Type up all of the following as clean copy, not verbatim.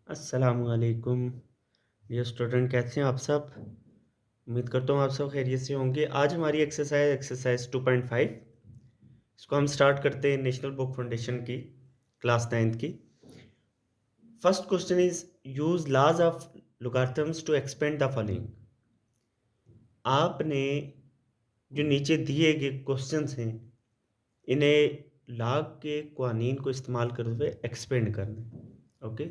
अस्सलामुअलैकुम dear student, कैसे हैं आप सब। उम्मीद करता हूँ आप सब खैरियत से होंगे। आज हमारी एक्सरसाइज 2.5, इसको हम स्टार्ट करते हैं नेशनल बुक फाउंडेशन की क्लास 9th की। First question is use laws of logarithms to expand the following. आपने जो नीचे दिए गए क्वेश्चंस हैं इन्हें लॉग के कानून को इस्तेमाल करते हुए एक्सपेंड करना है। ओके,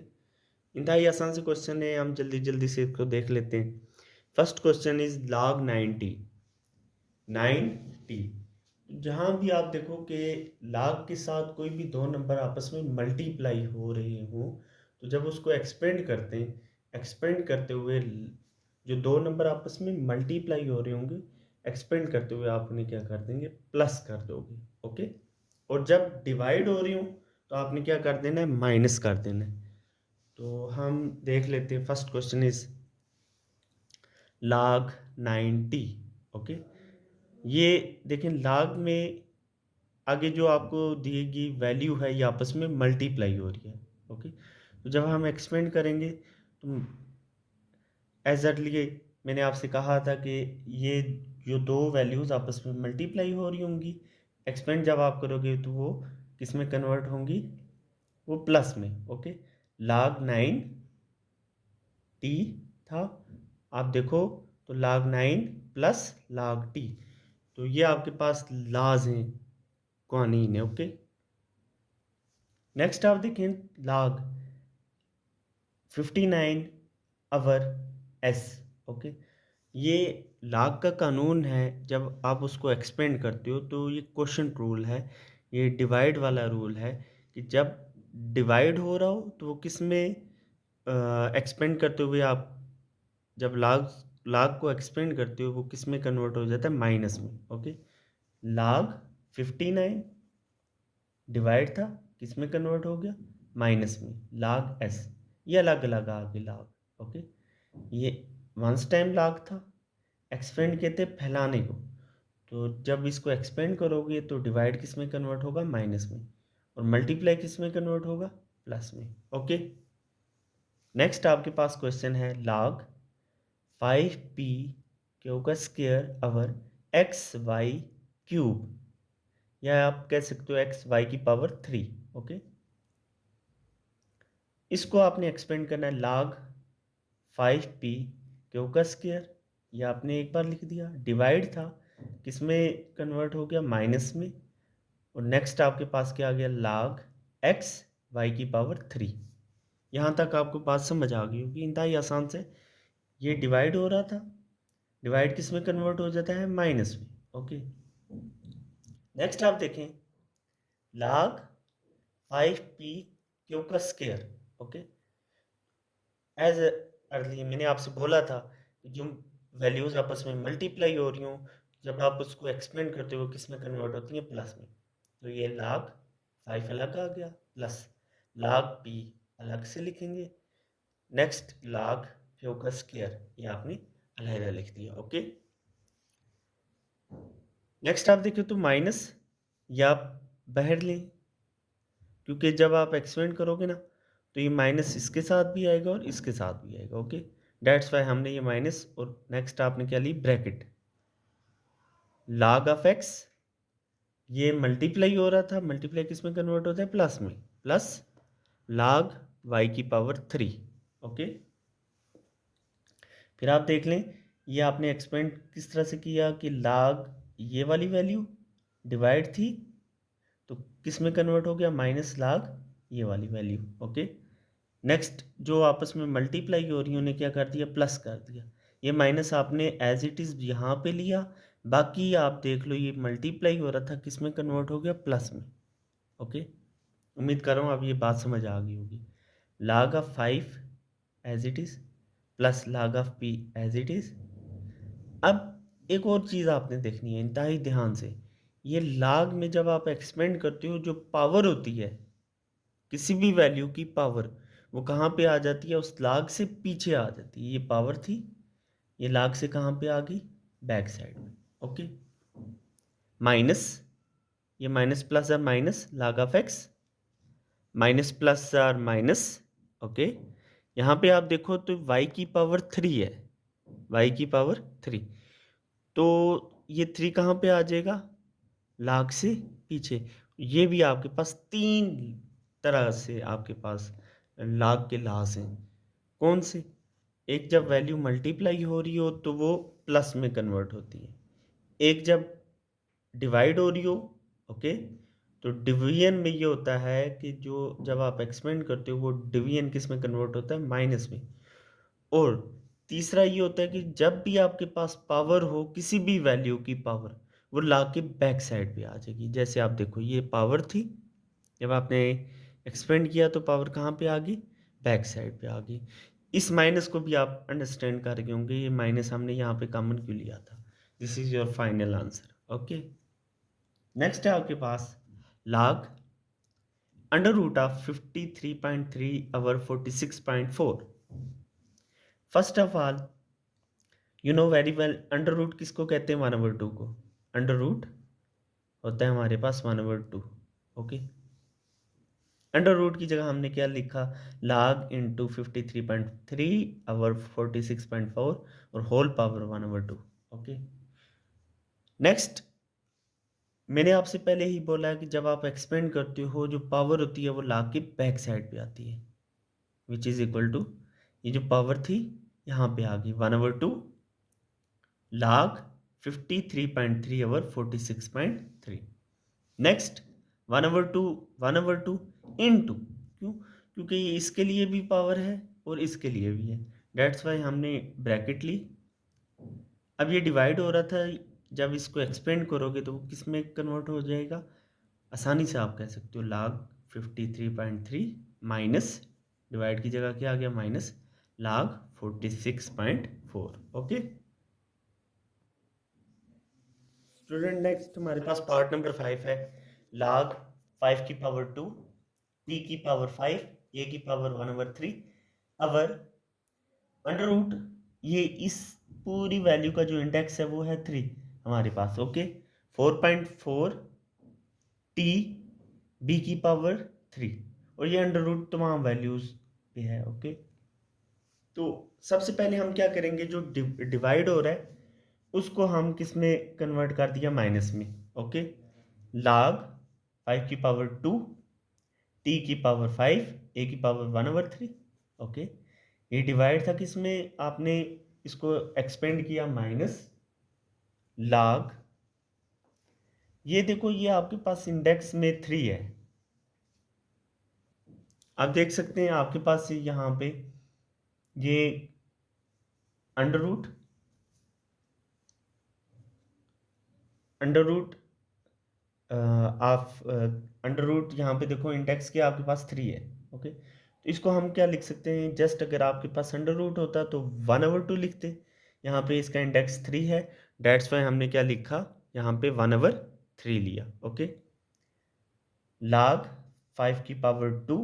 इंतहाई आसान से क्वेश्चन है, हम जल्दी जल्दी से इसको देख लेते हैं। First question is log 90। 90 जहाँ भी आप देखो कि log के साथ कोई भी दो नंबर आपस में मल्टीप्लाई हो रहे हो, तो जब उसको एक्सपेंड करते हैं, एक्सपेंड करते हुए जो दो नंबर आपस में मल्टीप्लाई हो रहे होंगे, एक्सपेंड करते हुए आप उन्हें क्या कर देंगे, प्लस कर दोगे। ओके, और जब डिवाइड हो रही हो तो आपने क्या कर देना है, माइनस कर देना है। तो हम देख लेते हैं। First question is log 90। Okay, ये देखें, log में आगे जो आपको दी गई वैल्यू है ये आपस में मल्टीप्लाई हो रही है। ओके, तो जब हम एक्सपेंड करेंगे तो एज अर्ली मैंने आपसे कहा था कि ये जो दो वैल्यूज़ आपस में मल्टीप्लाई हो रही होंगी, एक्सपेंड जब आप करोगे तो वो किस में कन्वर्ट होंगी, वो प्लस में। ओके, log 9 टी था, आप देखो तो log 9 प्लस log टी, तो ये आपके पास लाज हैं, कानून है। ओके, नेक्स्ट आप देखें log 59 अवर एस। ओके, ये log का कानून है, जब आप उसको एक्सपेंड करते हो तो ये क्वोशंट रूल है, ये डिवाइड वाला रूल है कि जब डिवाइड हो रहा हो तो वो किस में एक्सपेंड करते हुए आप जब log को एक्सपेंड करते हो वो किस में कन्वर्ट हो जाता है, माइनस में। ओके, log 59 डिवाइड था, किस में कन्वर्ट हो गया, माइनस में, log s। ये अलग अलग आ गए log। ओके, ये वंस टाइम log था, एक्सपेंड कहते हैं फैलाने को, तो जब इसको एक्सपेंड करोगे तो डिवाइड किस में कन्वर्ट होगा, माइनस में, और मल्टीप्लाई किस में कन्वर्ट होगा, प्लस में। ओके, नेक्स्ट आपके पास क्वेश्चन है log 5p क्यू का स्क्वायर अवर एक्स वाई क्यूब, या आप कह सकते हो एक्स वाई की पावर 3। ओके, इसको आपने एक्सपेंड करना है log 5p क्यू का स्क्वायर, ये आपने एक बार लिख दिया, डिवाइड था, किस में कन्वर्ट हो गया, माइनस में, और नेक्स्ट आपके पास क्या आ गया, log x वाई की पावर 3। यहाँ तक आपको बात समझ आ गई होगी, इंतहाई आसान से। ये डिवाइड हो रहा था, डिवाइड किस में कन्वर्ट हो जाता है, माइनस में। ओके, नेक्स्ट आप देखें log 5p क्यू का स्क्वायर। ओके, एज अर्ली मैंने आपसे बोला था कि जो वैल्यूज आपस में मल्टीप्लाई हो रही हो, जब आप उसको एक्सपेंड करते हो किस में कन्वर्ट होती है, प्लस में। तो ये log 5 अलग आ गया, प्लस log p अलग से लिखेंगे, नेक्स्ट log क्यू का स्क्वायर, ये आपने अलग लिख दिया। ओके, नेक्स्ट आप देखिए तो माइनस, या आप बाहर लें, क्योंकि जब आप एक्सपेंड करोगे ना तो ये माइनस इसके साथ भी आएगा और इसके साथ भी आएगा। ओके, डेट्स वाई हमने ये माइनस, और नेक्स्ट आपने क्या ली, ब्रैकेट, log ऑफ एक्स, ये मल्टीप्लाई हो रहा था, मल्टीप्लाई किस में कन्वर्ट होता है, प्लस में, प्लस log वाई की पावर 3। ओके, फिर आप देख लें, ये आपने एक्सपेंड किस तरह से किया कि log ये वाली वैल्यू डिवाइड थी तो किस में कन्वर्ट हो गया, माइनस log ये वाली वैल्यू। ओके, नेक्स्ट जो आपस में मल्टीप्लाई हो रही है उन्हें क्या कर दिया, प्लस कर दिया, ये माइनस आपने एज इट इज़ यहाँ पे लिया, बाकी आप देख लो ये मल्टीप्लाई हो रहा था, किस में कन्वर्ट हो गया, प्लस में। ओके, उम्मीद कर रहा हूँ अब ये बात समझ आ गई होगी। log of 5 as it is plus log of p as it is. अब एक और चीज़ आपने देखनी है इंतहाई ध्यान से, ये log में जब आप एक्सपेंड करते हो जो पावर होती है, किसी भी वैल्यू की पावर, वो कहाँ पे आ जाती है, उस log से पीछे आ जाती है। ये पावर थी, ये log से कहाँ पे आ गई, बैक साइड में। ओके, माइनस, ये माइनस प्लस और minus log of x, minus plus और माइनस। ओके, यहाँ पे आप देखो तो y की पावर 3 है, y की पावर 3, तो ये 3 कहाँ पे आ जाएगा? लाग से पीछे। ये भी आपके पास 3 तरह से आपके पास लाग के लास हैं। कौन से? एक जब वैल्यू मल्टीप्लाई हो रही हो तो वो प्लस में कन्वर्ट होती है। एक जब डिवाइड हो रही हो, ओके, तो डिवीजन में ये होता है कि जो जब आप एक्सपेंड करते हो वो डिवीजन किस में कन्वर्ट होता है? माइनस में। और तीसरा ये होता है कि जब भी आपके पास पावर हो, किसी भी वैल्यू की पावर, वो ला के बैक साइड पे आ जाएगी। जैसे आप देखो ये पावर थी, जब आपने एक्सपेंड किया तो पावर कहाँ पे आ गई? बैक साइड पे आ गई। इस माइनस को भी आप अंडरस्टैंड कर रहे होंगे, ये माइनस हमने यहाँ पे कॉमन क्यों लिया था। This is your final answer. Okay, next है आपके पास log under root of 53.3 over 46.4। First of all you know very well under root किसको कहते हैं? 1/2 को। अंडर रूट होता है हमारे पास 1/2। ओके, अंडर रूट की जगह हमने क्या लिखा? log इंटू 53.3 ओवर 46.4 और होल पावर 1/2। ओके, नेक्स्ट मैंने आपसे पहले ही बोला है कि जब आप एक्सपेंड करते हो जो पावर होती है वो log की बैक साइड पे आती है, विच इज इक्वल टू, ये जो पावर थी यहाँ पे आ गई 1/2 log 53.3 ओवर 46.3। नेक्स्ट 1/2 1/2 इंटू, क्यों? क्योंकि ये इसके लिए भी पावर है और इसके लिए भी है, डेट्स वाई हमने ब्रैकेट ली। अब ये डिवाइड हो रहा था, जब इसको एक्सपेंड करोगे तो वो किस में कन्वर्ट हो जाएगा? आसानी से आप कह सकते हो log 53.3 माइनस, डिवाइड की जगह क्या आ गया? Minus log 46.4। Okay student, next हमारे पास पार्ट नंबर 5 है। log 5 की पावर 2, t की पावर 5, a की पावर 1/3 अवर अंडर रूट, ये इस पूरी वैल्यू का जो इंडेक्स है वो है 3 हमारे पास। ओके, 4.4 टी बी की पावर 3, और ये अंडर रूट तमाम वैल्यूज पे है। ओके, तो सबसे पहले हम क्या करेंगे, जो डिवाइड हो रहा है उसको हम किस में कन्वर्ट कर दिया? माइनस में। ओके, log 5 की पावर 2, टी की पावर 5, ए की पावर 1/3। ओके, ये डिवाइड था किस में? आपने इसको एक्सपेंड किया माइनस log, ये देखो ये आपके पास इंडेक्स में 3 है। आप देख सकते हैं आपके पास यहाँ पे ये अंडर रूट अंडर रूट आप अंडर रूट यहाँ पे देखो इंडेक्स के आपके पास 3 है। ओके, तो इसको हम क्या लिख सकते हैं? जस्ट अगर आपके पास अंडर रूट होता तो 1/2 लिखते। यहाँ पे इसका इंडेक्स 3 है, डेट्स वाई हमने क्या लिखा? यहाँ पे 1/3 लिया। ओके, log 5 की पावर 2,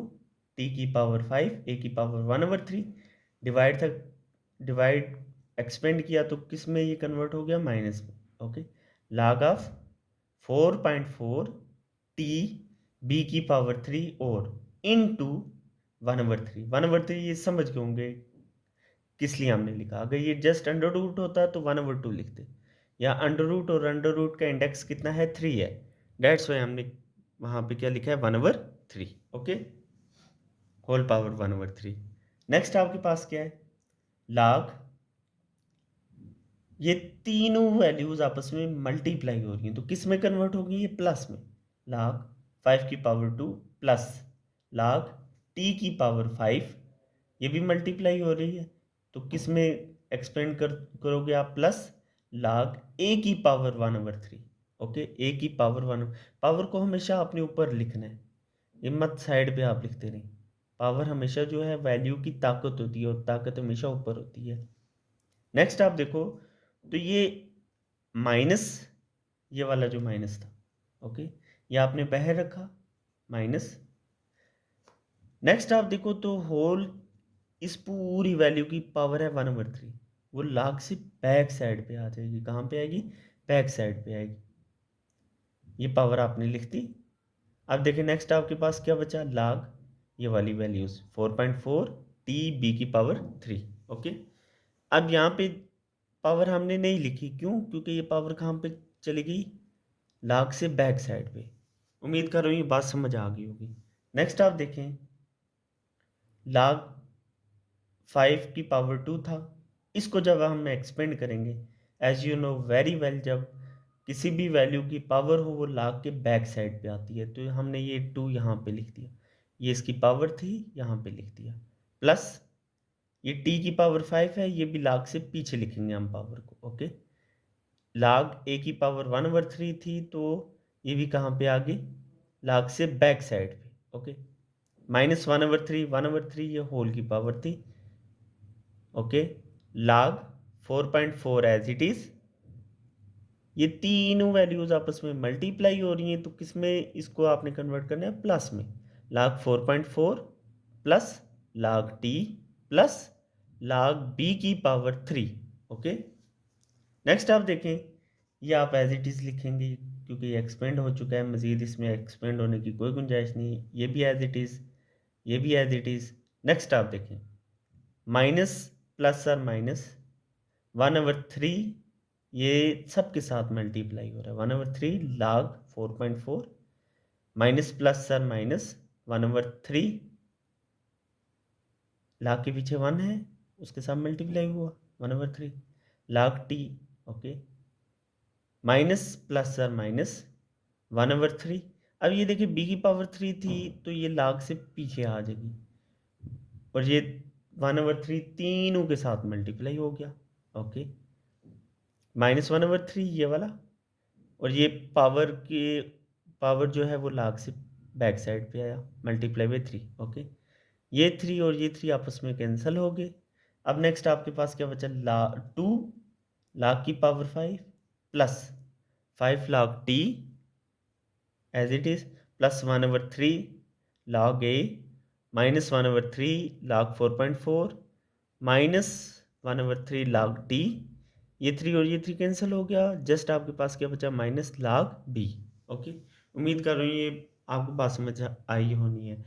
टी की पावर 5, ए की पावर 1/3, डिवाइड था, डिवाइड एक्सपेंड किया तो किस में ये कन्वर्ट हो गया? माइनस में। Okay, log of 4.4 T B की पावर 3 और इनटू 1/3। 1/3 ये समझ गए होंगे किस लिए हमने लिखा। अगर ये जस्ट अंडर रूट होता तो 1/2 लिखते, या अंडर रूट और अंडर रूट का इंडेक्स कितना है? 3 है, डेट्स वाई हमने वहां पे क्या लिखा है? 1/3। Okay, whole power 1/3। नेक्स्ट आपके पास क्या है? log, ये तीनों वैल्यूज आपस में मल्टीप्लाई हो रही हैं तो किस में कन्वर्ट होगी? ये प्लस में। log 5 की पावर 2 प्लस log t की पावर 5, ये भी मल्टीप्लाई हो रही है तो किस में एक्सपेंड करोगे आप? प्लस log a की पावर 1/3। ओके, a की पावर 1, पावर को हमेशा अपने ऊपर लिखना है, ये मत साइड पे आप लिखते नहीं। पावर हमेशा जो है वैल्यू की ताकत होती है और ताकत हमेशा ऊपर होती है। नेक्स्ट आप देखो तो ये माइनस, ये वाला जो माइनस था, ओके, ये आपने बाहर रखा माइनस। नेक्स्ट आप देखो तो होल, इस पूरी वैल्यू की पावर है 1/3, वो log से बैक साइड पे आ जाएगी। कहाँ पे आएगी? बैक साइड पे आएगी। ये पावर आपने लिख दी। अब देखिए नेक्स्ट आपके पास क्या बचा? log, ये वाली वैल्यूज 4.4 टी बी की पावर 3। ओके, अब यहाँ पे पावर हमने नहीं लिखी, क्यों? क्योंकि ये पावर कहाँ पे चली गई? log से बैक साइड पे। उम्मीद कर रहा हूँ ये बात समझ आ गई होगी। नेक्स्ट आप देखें, log 5 की पावर 2 था, इसको जब हम एक्सपेंड करेंगे, as you know very well, जब किसी भी वैल्यू की पावर हो वो log के बैक साइड पे आती है, तो हमने ये 2 यहाँ पे लिख दिया, ये इसकी पावर थी, यहाँ पे लिख दिया, प्लस ये t की पावर 5 है, ये भी log से पीछे लिखेंगे हम पावर को। ओके, log a की पावर 1/3 थी, तो ये भी कहाँ पे आ गई? log से बैक साइड पे। ओके, माइनस 1/3, 1/3 ये होल की पावर थी। Okay, log 4.4 as it is, ये तीनों वैल्यूज आपस में मल्टीप्लाई हो रही हैं, तो किस में इसको आपने कन्वर्ट करना है? प्लस में। log 4.4 plus log t plus log b की पावर 3। ओके, नेक्स्ट आप देखें, ये आप एज इट इज़ लिखेंगे क्योंकि ये एक्सपेंड हो चुका है, मज़ीद इसमें एक्सपेंड होने की कोई गुंजाइश नहीं है। ये भी एज इट इज़, ये भी एज इट इज़। नेक्स्ट आप देखें, माइनस प्लस और माइनस 1/3, ये सब के साथ मल्टीप्लाई हो रहा है। 1/3 log 4.4 माइनस प्लस और माइनस 1/3 log के पीछे 1 है, उसके साथ मल्टीप्लाई हुआ 1/3 log t। Okay, minus plus और माइनस 1/3। अब ये देखिए b की पावर 3 थी, तो ये log से पीछे आ जाएगी, और ये 1/3 तीनों के साथ मल्टीप्लाई हो गया। ओके, माइनस 1/3 ये वाला, और ये पावर जो है वो log से बैक साइड पे आया, मल्टीप्लाई बाई 3। ओके, ये 3 और ये 3 आपस में कैंसिल हो गए। अब नेक्स्ट आपके पास क्या बचा? 2 log की power 5 plus 5 log t as it is, plus 1/3 log a minus 1/3 log 4.4 minus 1/3 log t। ये 3 और ये 3 कैंसिल हो गया, जस्ट आपके पास क्या बचा? Minus log b। ओके, उम्मीद कर रही हूँ ये आपको बात समझ आई होनी है।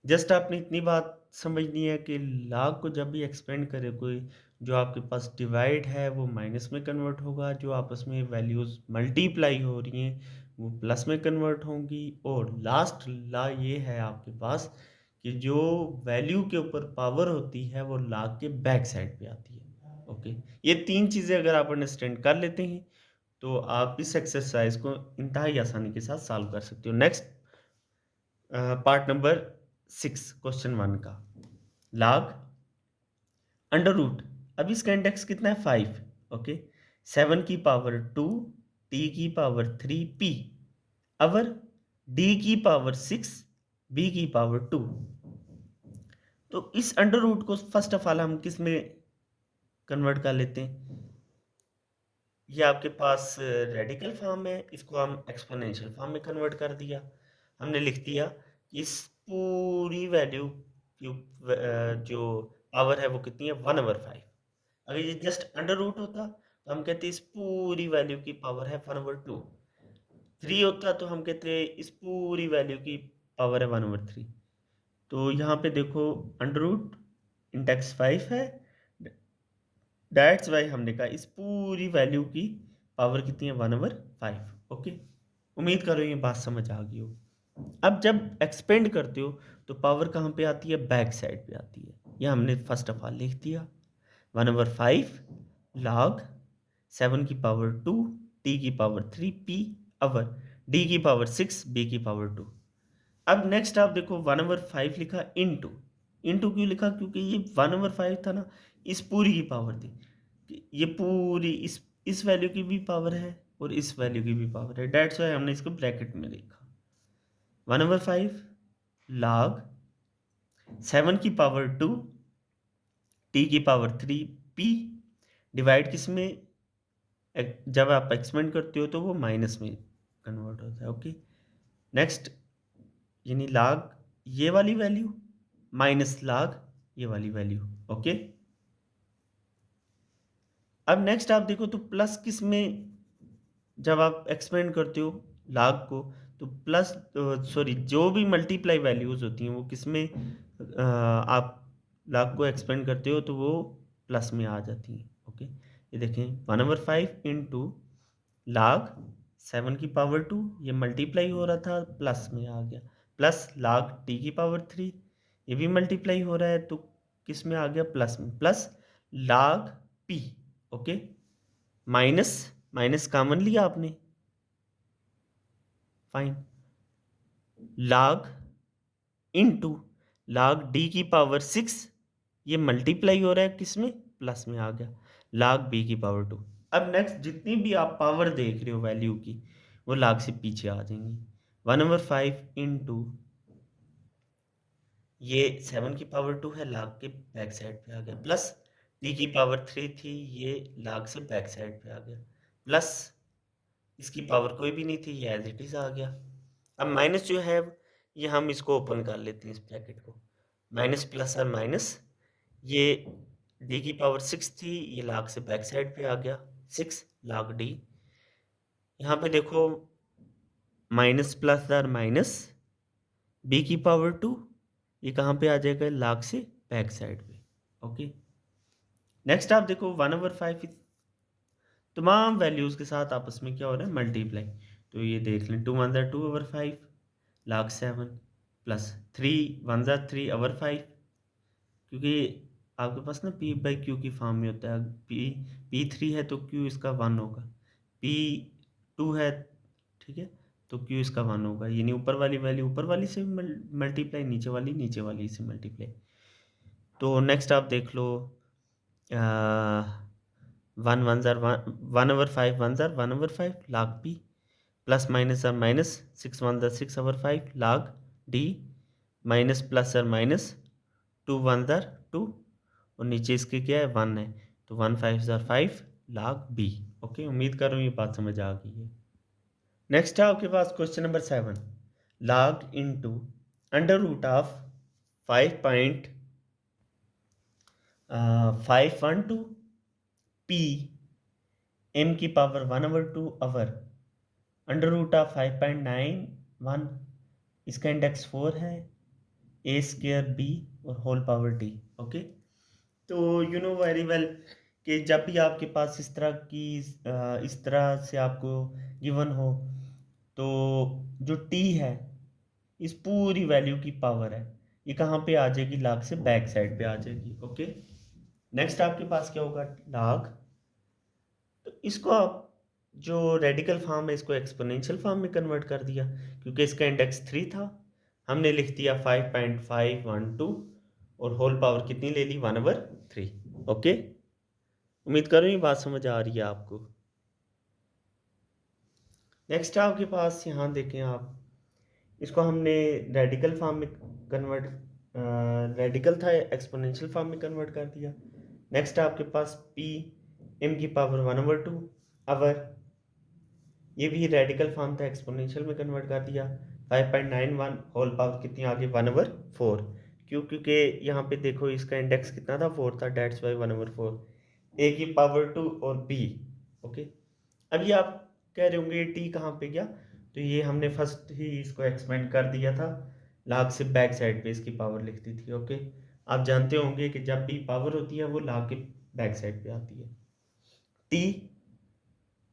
जस्ट आपने इतनी बात समझनी है कि log को जब भी एक्सपेंड करे कोई, जो आपके पास डिवाइड है वो माइनस में कन्वर्ट होगा, जो आपस में वैल्यूज़ मल्टीप्लाई हो रही हैं वो प्लस में कन्वर्ट होंगी, और लास्ट ला ये है आपके पास कि जो वैल्यू के ऊपर पावर होती है वो log के बैक साइड पे आती है। ओके, ये 3 चीज़ें अगर आप अंडरस्टैंड कर लेते हैं तो आप इस एक्सरसाइज को इंतहाई आसानी के साथ सॉल्व कर सकते हो। नेक्स्ट पार्ट नंबर 6 क्वेश्चन 1 का, log अंडर रूट। अब इसका इंडेक्स कितना है? 5। ओके, 7 की पावर 2 t की पावर 3 p अवर d की पावर 6 b की पावर 2। तो इस अंडर रूट को फर्स्ट ऑफ ऑल हम किस में कन्वर्ट कर लेते हैं? ये आपके पास रेडिकल फॉर्म है, इसको हम एक्सपोनेंशियल फॉर्म में कन्वर्ट कर दिया। हमने लिख दिया कि इस पूरी वैल्यू की जो पावर है वो कितनी है? 1/5। अगर ये जस्ट अंडर रूट होता तो हम कहते इस पूरी वैल्यू की पावर है 1/2। 3 होता तो हम कहते इस पूरी वैल्यू की पावर है 1/3। तो यहाँ पे देखो अंडर रूट इंडेक्स 5 है, दैट्स वाई हमने कहा इस पूरी वैल्यू की पावर कितनी है? 1/5। ओके, उम्मीद करो ये बात समझ आ गई हो। अब जब एक्सपेंड करते हो तो पावर कहाँ पे आती है? बैक साइड पे आती है। ये हमने फर्स्ट ऑफ ऑल लिख दिया, 1/5 log 7 की पावर 2 t की पावर 3 p अवर d की पावर 6 b की पावर 2। अब नेक्स्ट आप देखो 1/5 लिखा इनटू, इनटू क्यों लिखा? क्योंकि ये 1/5 था ना, इस पूरी की पावर थी, ये पूरी इस वैल्यू की भी पावर है और इस वैल्यू की भी पावर है, डेट्स वाई हमने इसको ब्रैकेट में लिखा। 1/5 log 7 की पावर 2 t की पावर 3 p डिवाइड किस में? जब आप एक्सपेंड करते हो तो वो माइनस में कन्वर्ट होता है। ओके, नेक्स्ट यानी log ये वाली वैल्यू माइनस log ये वाली वैल्यू। ओके, अब नेक्स्ट आप देखो तो प्लस किस में? जब आप एक्सपेंड करते हो log को तो प्लस, सॉरी, जो भी मल्टीप्लाई वैल्यूज होती हैं वो किस में आप लाग को एक्सपेंड करते हो तो वो प्लस में आ जाती है। ओके, ये देखें 1/5 इंटू लाग 7 की पावर 2, ये मल्टीप्लाई हो रहा था प्लस में आ गया, प्लस लाग t की पावर 3, ये भी मल्टीप्लाई हो रहा है तो किस में आ गया, प्लस में, प्लस लाग p। Okay, minus minus common लिया आपने, फाइन, लाग इनटू लाग d की पावर 6, ये मल्टीप्लाई हो रहा है किस में, प्लस में आ गया, लाग b की पावर 2। अब नेक्स्ट जितनी भी आप पावर देख रहे हो वैल्यू की, वो लाग से पीछे आ जाएंगी। 1/5 इंटू ये 7 की पावर 2 है, लाग के बैक साइड पे आ गया, प्लस d की पावर 3 थी, ये लाग से बैक साइड पे आ गया, प्लस इसकी पावर कोई भी नहीं थी, ये एज इट इज आ गया। अब माइनस जो है ये हम इसको ओपन कर लेते हैं, इस ब्रैकेट को, माइनस प्लस और माइनस, ये d की पावर 6 थी, ये लाग से बैक साइड पे आ गया, 6 लाग d। यहाँ पे देखो माइनस प्लस और माइनस, b की पावर 2, ये कहाँ पे आ जाएगा, लाग से बैक साइड पे। ओके, नेक्स्ट आप देखो 1/5 तमाम वैल्यूज के साथ आपस में क्या हो रहा है, मल्टीप्लाई। तो ये देख लें, 2 1 2/5 लाग 7, प्लस 3 1 3/5, क्योंकि आपके पास ना p/q की फॉर्म में होता है, p3 है तो q इसका 1 होगा, p2 है, ठीक है, तो q इसका 1 होगा, यानी ऊपर वाली वैल्यू ऊपर वाली से मल्टीप्लाई, नीचे वाली से मल्टीप्लाई। तो नेक्स्ट आप देख लो, 1/5 1/5 लाग p, प्लस माइनस और माइनस, 6/6/5 लाग d, माइनस प्लस और माइनस, 2 और नीचे इसके क्या है, 1 है, तो 1 5 लाग b। ओके, उम्मीद कर रहा हूँ ये बात समझ आ गई है। नेक्स्ट है आपके पास question number 7, log into under root of 5.512 p m की power 1/2 over under root of 5.91, इसका इंडेक्स 4 है, a स्क्र b और होल पावर d। ओके, तो यू नो वेरी वेल कि जब भी आपके पास इस तरह की इस तरह से आपको गिवन हो, तो जो t है इस पूरी वैल्यू की पावर है, ये कहाँ पे आ जाएगी, लाग से बैक साइड पे आ जाएगी। ओके, नेक्स्ट आपके पास क्या होगा, लाग, तो इसको आप जो रेडिकल फॉर्म है इसको एक्सपोनेंशियल फॉर्म में कन्वर्ट कर दिया, क्योंकि इसका इंडेक्स 3 था, हमने लिख दिया 5.512 और होल पावर कितनी ले ली, 1/3। ओके, उम्मीद कर रही हूँ बात समझ आ रही है आपको। नेक्स्ट आपके पास यहाँ देखें आप, इसको हमने रेडिकल फॉर्म में कन्वर्ट, रेडिकल था एक्सपोनेंशियल फॉर्म में कन्वर्ट कर दिया। नेक्स्ट आपके पास p m की पावर 1/2 अवर, ये भी रेडिकल फॉर्म था, एक्सपोनेंशियल में कन्वर्ट कर दिया, 5.91 होल पावर कितनी आ गई, 1/4। क्योंकि यहाँ पे देखो इसका इंडेक्स कितना था, 4 था, डेट्स वाई 1/4, a की पावर 2 और b। ओके, अब ये आप कह रहे होंगे टी कहाँ पे गया, तो ये हमने फर्स्ट ही इसको एक्सपेंड कर दिया था, लाग से बैक साइड पे इसकी पावर लिखती थी। ओके, आप जानते होंगे कि जब भी पावर होती है वो लाग के बैक साइड पे आती है। टी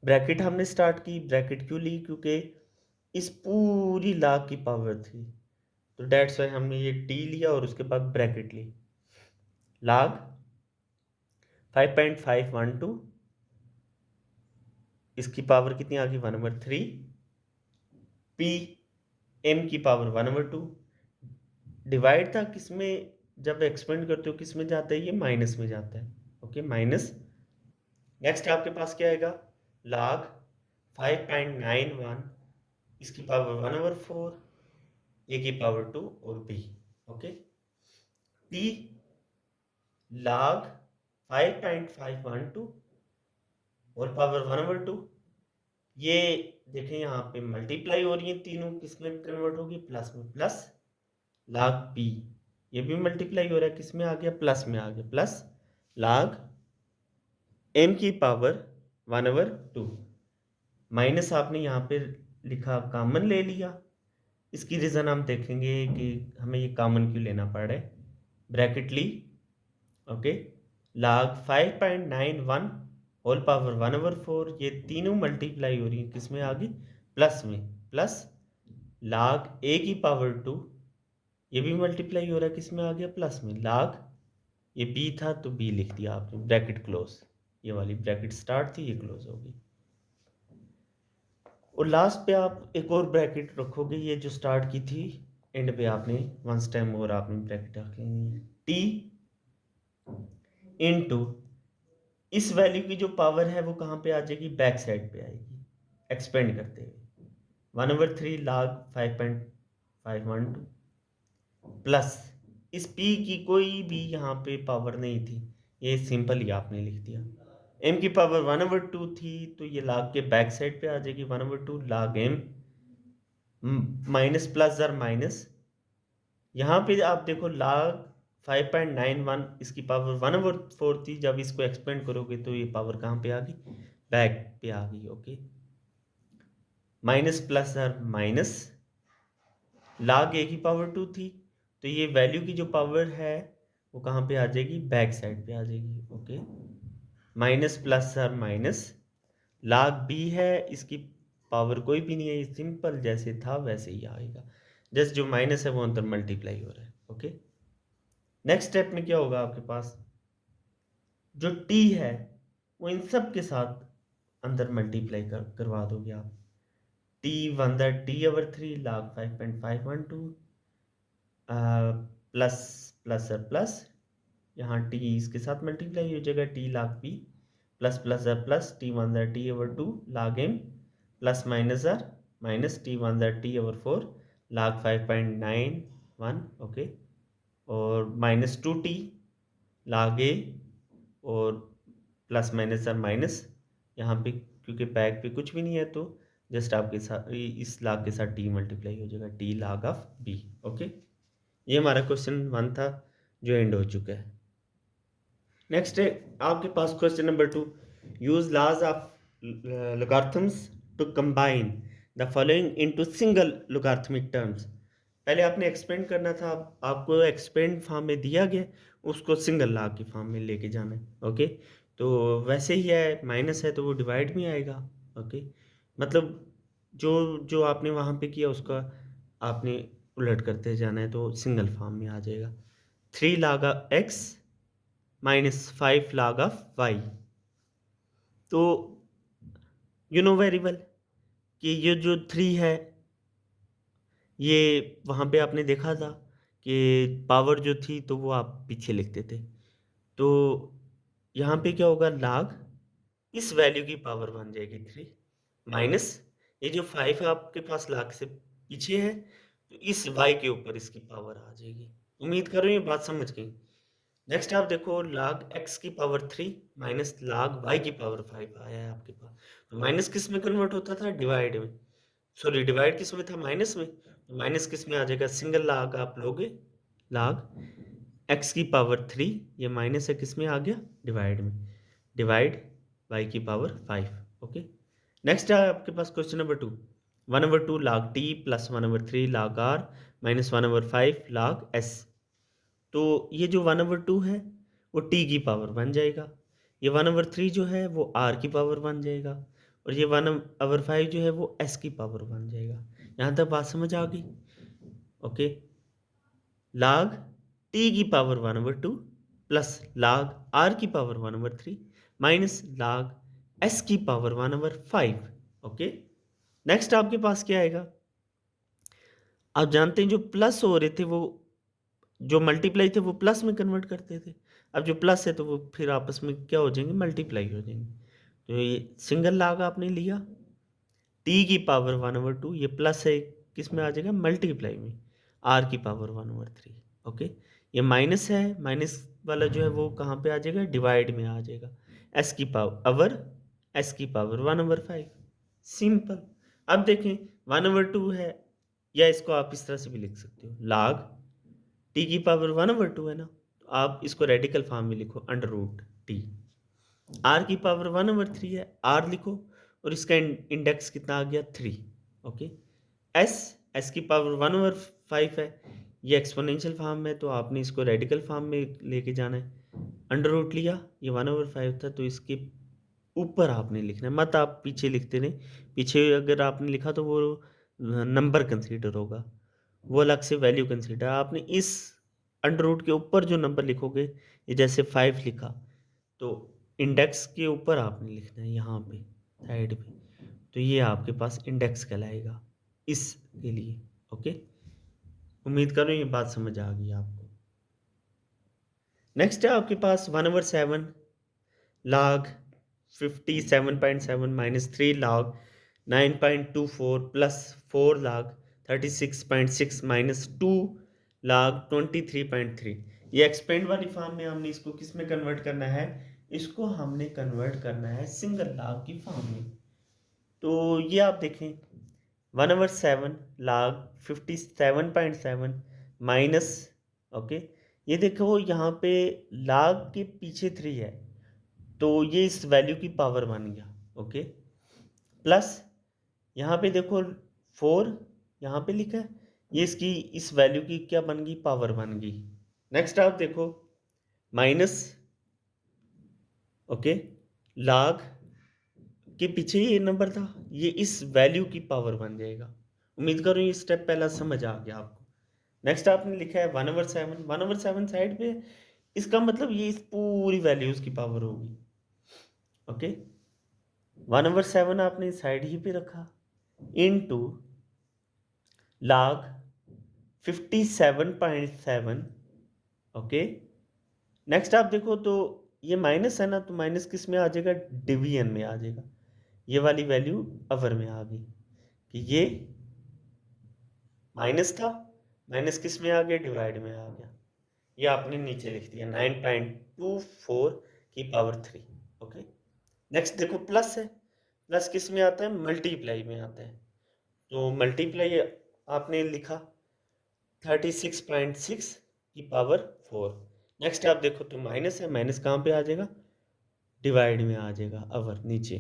ब्रैकेट हमने स्टार्ट की, ब्रैकेट क्यों ली, क्योंकि इस पूरी लाग की पावर थी, तो डेट्स वाई हमने ये टी लिया और उसके बाद ब्रैकेट ली, लाग 5.512, इसकी पावर कितनी आ गई, 1/3, पी m की पावर 1/2, डिवाइड था किसमें, जब एक्सपेंड करते हो किस में जाता है, ये माइनस में जाता है। ओके, माइनस, नेक्स्ट आपके पास क्या आएगा, लाग 5.91, इसकी पावर 1/4, a की पावर 2 और b। ओके, t लाग 5.512 और पावर 1/2, ये देखें यहाँ पे मल्टीप्लाई हो रही है, तीनों किस में कन्वर्ट होगी, प्लस में, प्लस लाग p, ये भी मल्टीप्लाई हो रहा है, किस में आ गया, प्लस में आ गया, प्लस लाग m की पावर 1/2, माइनस आपने यहाँ पे लिखा, कॉमन ले लिया, इसकी रीज़न हम देखेंगे कि हमें ये कॉमन क्यों लेना पड़ रहा है, ब्रैकेट ली, ओके। log 5.91 होल पावर 1/4, ये तीनों मल्टीप्लाई हो रही है किस में आगे, प्लस में, प्लस log a की पावर 2, ये भी मल्टीप्लाई हो रहा है किस में आ गया, प्लस में, log, ये b था तो b लिख दिया आपने, ब्रैकेट क्लोज, ये वाली ब्रैकेट स्टार्ट थी, ये क्लोज हो गई। और लास्ट पे आप एक और ब्रैकेट रखोगे, ये जो स्टार्ट की थी एंड पे आपने वंस टाइम और आपने ब्रैकेट रख लेनी है, t इनटू इस वैल्यू की जो पावर है वो कहाँ पे आ जाएगी, बैक साइड पे आएगी, एक्सपेंड करते हुए 1/3 log 5.512 प्लस इस p की कोई भी यहाँ पे पावर नहीं थी, ये सिंपल ही आपने लिख दिया। m की पावर 1/2 थी तो ये log के बैक साइड पे आ जाएगी 1/2 log m माइनस प्लस और माइनस, यहाँ पे आप देखो log 5.91 इसकी पावर 1/4 थी, जब इसको एक्सपेंड करोगे तो ये पावर कहाँ पे आ गई, बैक पे आ गई। ओके, माइनस प्लस और माइनस, log a की पावर 2 थी तो ये वैल्यू की जो पावर है वो कहाँ पे आ जाएगी, बैक साइड पे आ जाएगी। ओके, माइनस प्लस और माइनस, log b है, इसकी पावर कोई भी नहीं है, ये सिंपल जैसे था वैसे ही आएगा, जस्ट जो माइनस है वो अंदर मल्टीप्लाई हो रहा है। ओके, नेक्स्ट स्टेप में क्या होगा आपके पास, जो t है वो इन सब के साथ अंदर मल्टीप्लाई करवा दोगे आप, t 1 t/3 log 5.512 plus plus और प्लस, यहाँ t इसके साथ मल्टीप्लाई हो जाएगा, t log p plus plus और plus t1 t/2 log m plus minus और minus t1 t/4 log 5.91। Okay, और माइनस 2t log a, और प्लस माइनस और माइनस, यहाँ पे क्योंकि बैक पे कुछ भी नहीं है तो जस्ट आपके साथ इस log के साथ t मल्टीप्लाई हो जाएगा, t log of b। Okay, ये हमारा क्वेश्चन 1 था जो एंड हो चुका है। नेक्स्ट है आपके पास question number 2, use laws of logarithms to combine the following into single logarithmic terms. पहले आपने एक्सपेंड करना था, आपको एक्सपेंड फॉर्म में दिया गया, उसको सिंगल लॉग की फॉर्म में लेके जाना है। ओके, तो वैसे ही है, माइनस है तो वो डिवाइड में आएगा। ओके, मतलब जो जो आपने वहाँ पे किया उसका आपने उलट करते जाना है तो सिंगल फॉर्म में आ जाएगा, 3 log x minus 5 log of Y. तो यू नो वेरी वेल कि ये जो 3 है ये वहाँ पे आपने देखा था कि पावर जो थी तो वो आप पीछे लिखते थे, तो यहाँ पे क्या होगा, log इस वैल्यू की पावर बन जाएगी 3 माइनस ये जो 5 है आपके पास log से पीछे है तो इस y के ऊपर इसकी पावर आ जाएगी। उम्मीद कर रही हूँ ये बात समझ गई। नेक्स्ट आप देखो log x की पावर 3 माइनस log y की पावर 5 आया है आपके पास, तो माइनस किस में कन्वर्ट होता था, डिवाइड में, सॉरी डिवाइड किस में था, माइनस में, तो माइनस किस में आ जाएगा, सिंगल log आप लोगे, log x की पावर 3, ये माइनस है किस में आ गया, डिवाइड में, डिवाइड y की पावर 5। ओके, नेक्स्ट है आपके पास question number 2, 1/2 log t plus 1/3 log r minus 1/5 log s। तो ये जो 1/2 है वो t की पावर बन जाएगा, ये 1/3 जो है वो r की पावर बन जाएगा, और ये 1/5 जो है वो s की पावर बन जाएगा। यहाँ तक बात समझ आ गई। ओके, log t की पावर 1/2 प्लस log r की पावर 1/3 माइनस log s की पावर 1/5। ओके, नेक्स्ट आपके पास क्या आएगा, आप जानते हैं जो प्लस हो रहे थे वो जो मल्टीप्लाई थे वो प्लस में कन्वर्ट करते थे, अब जो प्लस है तो वो फिर आपस में क्या हो जाएंगे, मल्टीप्लाई हो जाएंगे। तो ये सिंगल log आपने लिया, t की पावर 1/2, ये प्लस है किस में आ जाएगा, मल्टीप्लाई में, r की पावर 1/3। ओके, ये माइनस है, माइनस वाला जो है वो कहाँ पे आ जाएगा, डिवाइड में आ जाएगा, s की पावर 1/5, सिंपल। अब देखें 1/2 है, या इसको आप इस तरह से भी लिख सकते हो, log t की पावर 1/2 है ना, तो आप इसको रेडिकल फॉर्म में लिखो, अंडर रूट टी, r की पावर 1/3 है, r लिखो, और इसका इंडेक्स कितना आ गया, 3। ओके, s की पावर 1/5 है, ये एक्सपोनेंशियल फॉर्म है तो आपने इसको रेडिकल फॉर्म में लेके जाना है, अंडर रूट लिया, ये 1/5 था, तो इसके ऊपर आपने लिखना है, मत आप पीछे लिखते नहीं। पीछे अगर आपने लिखा तो वो नंबर कंसीडर होगा, वो अलग से वैल्यू कंसीडर। आपने इस अंडर रूट के ऊपर जो नंबर लिखोगे, ये जैसे 5 लिखा, तो इंडेक्स के ऊपर आपने लिखना है यहाँ पे साइड पे, तो ये आपके पास इंडेक्स कहलाएगा इसके लिए। ओके, उम्मीद करो ये बात समझ आ गई आपको। नेक्स्ट है आपके पास 1/7 log 57.7 minus 3 log 9.24 plus 4 log 36.6 minus 2 log 23.3। ये एक्सपेंड वाली फॉर्म में हमने इसको किस में कन्वर्ट करना है, इसको हमने कन्वर्ट करना है सिंगल लॉग की फॉर्म में। तो ये आप देखें 1/7 log 57.7 माइनस, ओके, ये देखो यहाँ पे log के पीछे 3 है, तो ये इस वैल्यू की पावर बन गया। ओके, प्लस यहाँ पे देखो 4 यहाँ पे लिखा है, ये इसकी इस वैल्यू की क्या बन गई, पावर बन गई। नेक्स्ट आप देखो माइनस, ओके, log के पीछे ये नंबर था, ये इस वैल्यू की पावर बन जाएगा। उम्मीद करो ये स्टेप पहला समझ आ गया आपको। नेक्स्ट आपने लिखा है 1/7, 1/7 साइड पे, इसका मतलब ये इस पूरी वैल्यूज की पावर होगी। ओके, 1/7 आपने साइड ही पे रखा, इनटू log 57.7। ओके, नेक्स्ट आप देखो तो ये माइनस है ना, तो माइनस किस में आ जाएगा, डिवीजन में आ जाएगा। ये वाली वैल्यू अवर में आ गई कि ये माइनस था, माइनस किस में आ गया, डिवाइड में आ गया। ये आपने नीचे लिख दिया 9.24 की पावर 3। ओके, नेक्स्ट देखो प्लस है, प्लस किस में आता है, मल्टीप्लाई में आता है, तो मल्टीप्लाई आपने लिखा 36.6 की पावर 4। नेक्स्ट आप देखो तो माइनस है, माइनस कहाँ पे आ जाएगा, डिवाइड में आ जाएगा अवर नीचे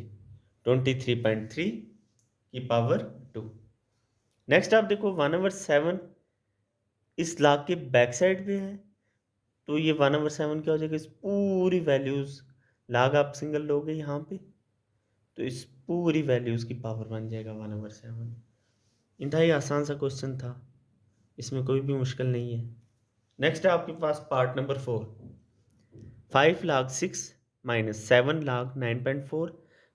23.3 की पावर 2। नेक्स्ट आप देखो 1/7 इस लाख के बैक साइड पे है, तो ये 1/7 क्या हो जाएगा, इस पूरी वैल्यूज, लाग आप सिंगल लोगे यहाँ पे, तो इस पूरी वैल्यूज की पावर बन जाएगा 1/7। इंतहाई आसान सा क्वेश्चन था, इसमें कोई भी मुश्किल नहीं है। नेक्स्ट है आपके पास part number 4, 5 log 6 minus 7 log 9.4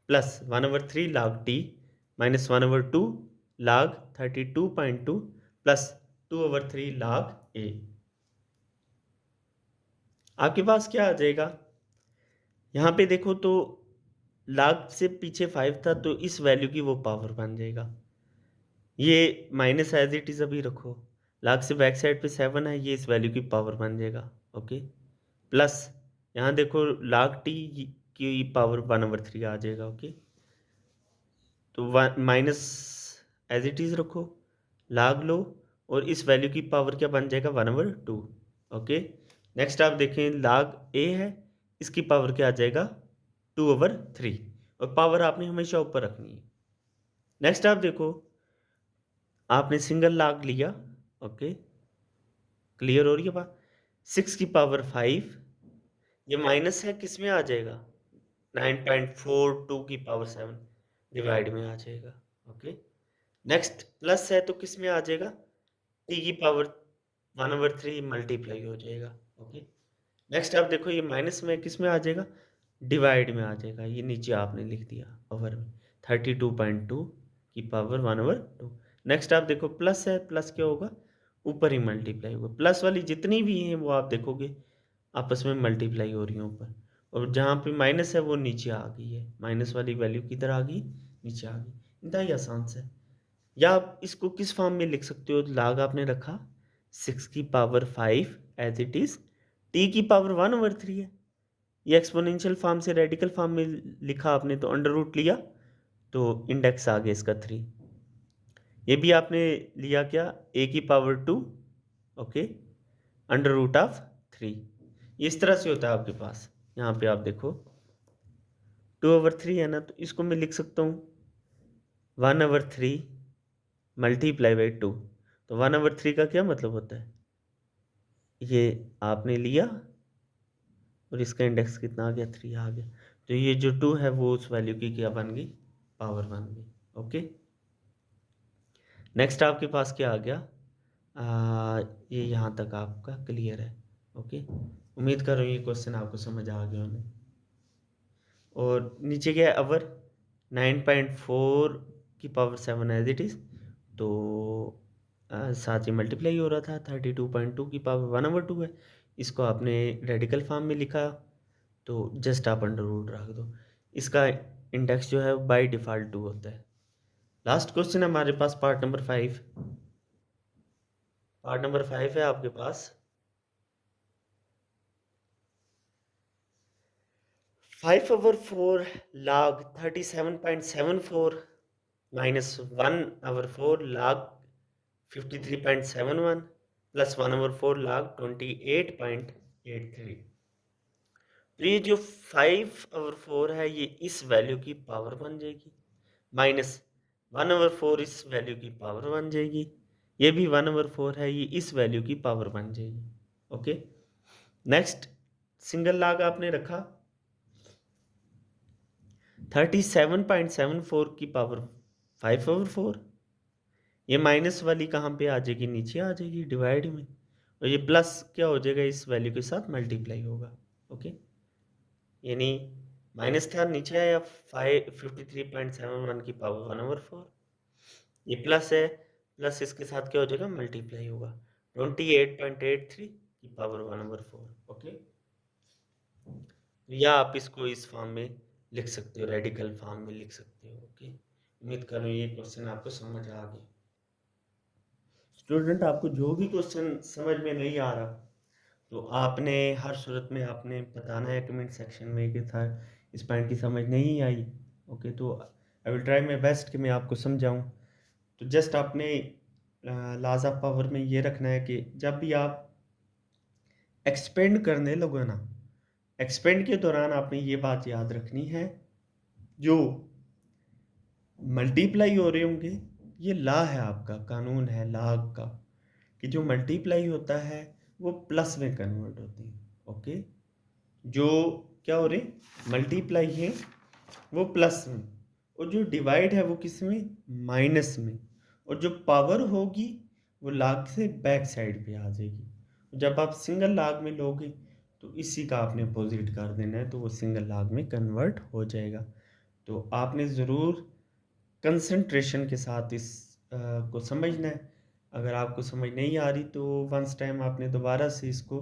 plus 1/3 log t minus 1/2 log 32.2 plus 2/3 log a। आपके पास क्या आ जाएगा, यहाँ पे देखो तो log से पीछे 5 था, तो इस वैल्यू की वो पावर बन जाएगा। ये माइनस एज इट इज़ अभी रखो, log से बैक साइड पे 7 है, ये इस वैल्यू की पावर बन जाएगा। ओके, प्लस यहाँ देखो log t की पावर 1/3 आ जाएगा। ओके, तो माइनस एज इट इज़ रखो, log लो, और इस वैल्यू की पावर क्या बन जाएगा, 1/2। ओके, नेक्स्ट आप देखें log a है, इसकी पावर क्या आ जाएगा, 2/3, और पावर आपने हमेशा ऊपर रखनी है। नेक्स्ट आप देखो आपने सिंगल log लिया। ओके, क्लियर हो रही है बात, 6 की पावर 5, ये माइनस है, किस में आ जाएगा, 9.42 की पावर 7 डिवाइड में आ जाएगा। ओके, नेक्स्ट प्लस है, तो किस में आ जाएगा, टी की पावर 1/3 मल्टीप्लाई हो जाएगा। ओके, नेक्स्ट आप देखो ये माइनस में किस में आ जाएगा, डिवाइड में आ जाएगा, ये नीचे आपने लिख दिया ओवर में 32.2 की पावर 1/2। नेक्स्ट आप देखो प्लस है, प्लस क्या होगा, ऊपर ही मल्टीप्लाई होगा, प्लस वाली जितनी भी हैं वो आप देखोगे आपस में मल्टीप्लाई हो रही हैं ऊपर, और जहाँ पे माइनस है वो नीचे आ गई है, माइनस वाली वैल्यू किधर आ गई, नीचे आ गई। इंतहाई आसान से, या आप इसको किस फॉर्म में लिख सकते हो, log आपने रखा 6 की power 5 as it is, t की पावर 1/3 है, ये एक्सपोनेंशियल फॉर्म से रेडिकल फॉर्म में लिखा आपने, तो अंडर रूट लिया, तो इंडेक्स आ गया इसका 3। ये भी आपने लिया क्या, a की power 2, okay, under root of 3। इस तरह से होता है आपके पास। यहाँ पे आप देखो 2/3 है ना, तो इसको मैं लिख सकता हूँ 1/3 मल्टीप्लाई बाई 2। तो 1/3 का क्या मतलब होता है, ये आपने लिया और इसका इंडेक्स कितना आ गया, 3 आ गया। तो ये जो 2 है वो उस वैल्यू की क्या बन गई, पावर बन गई। ओके, नेक्स्ट आपके पास क्या आ गया, ये यहाँ तक आपका क्लियर है। ओके, उम्मीद कर रहा हूँ ये क्वेश्चन आपको समझ आ गया होने। और नीचे क्या है, अवर 9.4 की पावर 7 एज इट इज़, तो साथ ही मल्टीप्लाई हो रहा था, 32.2 की पावर 1/2 है। इसको आपने रेडिकल फॉर्म में लिखा, तो जस्ट आप अंडर रूट रख दो। इसका इंडेक्स जो है बाय डिफ़ॉल्ट 2 होता है। लास्ट क्वेश्चन है हमारे पास, पार्ट नंबर 5। पार्ट नंबर 5 है आपके पास, 5/4 log 37.74 minus 1/4 log 53.71 plus 1/4 log 28.83। तो ये जो 5/4 है ये इस वैल्यू की पावर बन जाएगी, माइनस 1/4 इस वैल्यू की पावर बन जाएगी, ये भी 1/4 है, ये इस वैल्यू की पावर बन जाएगी। ओके, नेक्स्ट सिंगल लॉग आपने रखा 37.74 की पावर 5/4, ये माइनस वाली कहाँ पे आ जाएगी, नीचे आ जाएगी डिवाइड में, और ये प्लस क्या हो जाएगा, इस वैल्यू के साथ मल्टीप्लाई होगा। ओके, यानी माइनस था, नीचे आया 553.71 की पावर 1/4, ये प्लस है, प्लस इसके साथ क्या हो जाएगा, मल्टीप्लाई होगा 28.83 की पावर 1/4। ओके, या आप इसको इस फॉर्म में लिख सकते हो, रेडिकल फॉर्म में लिख सकते हो। ओके, उम्मीद कर रहा हूँ ये क्वेश्चन आपको समझ आ गया। स्टूडेंट, आपको जो भी क्वेश्चन समझ में नहीं आ रहा, तो आपने हर सूरत में आपने बताना है कमेंट सेक्शन में कि था इस पॉइंट की समझ नहीं आई। ओके, तो I will try my best कि मैं आपको समझाऊं। तो जस्ट आपने लॉज ऑफ पावर में ये रखना है कि जब भी आप एक्सपेंड करने लगो ना, एक्सपेंड के दौरान आपने ये बात याद रखनी है, जो मल्टीप्लाई हो रहे होंगे, ये लॉ है आपका, कानून है लॉग का, कि जो मल्टीप्लाई होता है वो प्लस में कन्वर्ट होती है। ओके, जो क्या हो रहे मल्टीप्लाई है वो प्लस में, और जो डिवाइड है वो किस में, माइनस में, और जो पावर होगी वो लाग से बैक साइड पे आ जाएगी। जब आप सिंगल लाग में लोगे तो इसी का आपने अपोजिट कर देना है, तो वो सिंगल लाग में कन्वर्ट हो जाएगा। तो आपने ज़रूर कंसंट्रेशन के साथ इस को समझना है। अगर आपको समझ नहीं आ रही तो वंस टाइम आपने दोबारा से इसको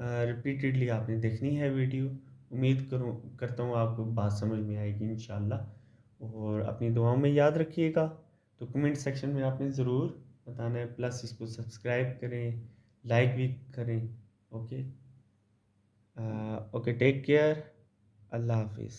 रिपीटेडली आपने देखनी है वीडियो। उम्मीद करूँ करता हूँ आपको बात समझ में आएगी इंशाल्लाह, और अपनी दुआओं में याद रखिएगा। तो कमेंट सेक्शन में आपने ज़रूर बताना है, प्लस इसको सब्सक्राइब करें, लाइक भी करें। ओके, ओके, टेक केयर, अल्लाह हाफिज़।